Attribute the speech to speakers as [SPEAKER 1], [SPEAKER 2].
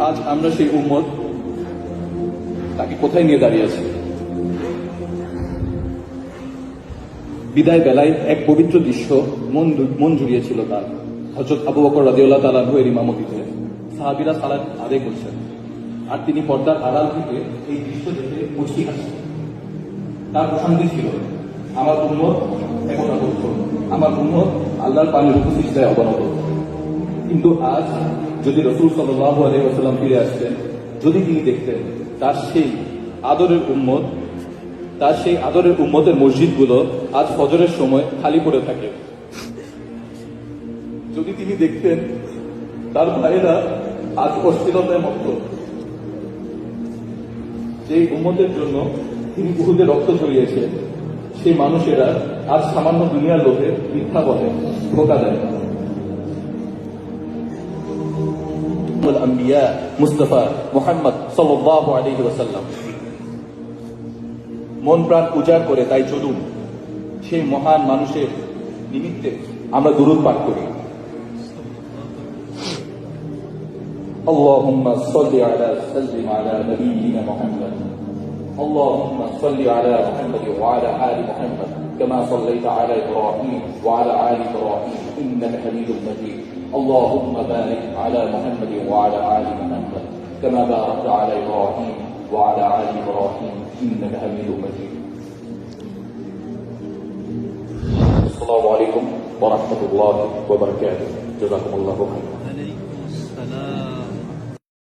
[SPEAKER 1] আজ আমরা সেই উম্মত তাকে কোথায় নিয়ে দাঁড়িয়ে আছি? বিদায় বেলায় এক পবিত্র দৃশ্য মন জুড়িয়েছিল তার। হযরত আবু বকর রাদিয়াল্লাহু তাআলা আনহু এর ইমামতিতে সাহাবীরা সালাত আদায় করছেন, আর তিনি পর্দার আড়াল থেকে এই দৃশ্য দেখে মুচকি হাসছেন। তার প্রশান্তি ছিল, আমার উম্মত একতা করত, আমার উম্মত আল্লাহর পানির উপস্থিতিতে অবনত। কিন্তু আজ যদি রাসূল সাল্লাল্লাহু আলাইহি ওয়াসাল্লাম ফিরে আসতেন, যদি তিনি দেখতেন তার সেই আদরের উম্মতের মসজিদগুলো আজ ফজরের সময় খালি পড়ে থাকে, যদি তিনি দেখতেন তার ভাইয়েরা আজ অস্থিরতায় মত্ত, যেই উম্মতের জন্য তিনি উহুদে রক্ত ঝরিয়েছেন, সেই মানুষেরা আজ সামান্য দুনিয়ার লোভে মিথ্যা বলে, ধোঁকা দেয়। মুস্তাফা মুহাম্মদ সাল্লাল্লাহু আলাইহি ওয়াসাল্লাম মন প্রাণ উজাড় করে, তাই চলুন সেই মহান মানুষের নিমিত্তে আমরা দুরূদ পাঠ করি। আল্লাহুম্মা সাল্লি আলা সাল্লিম আলা নাবিয়িনা মুহাম্মদ। আল্লাহুম্মা সাল্লি আলা মুহাম্মদ ওয়া আলা আলি মুহাম্মদ কামা সাল্লাইতা আলা ইব্রাহিম ওয়া আলা আলি ইব্রাহিম ইন্নাকা হামিদুম মাজিদ। اللهم بارك على محمد وعلى آل محمد كما باركت على إبراهيم وعلى آل إبراهيم إنك حميد مجيد. السلام عليكم ورحمة الله وبركاته. جزاكم الله خيرا.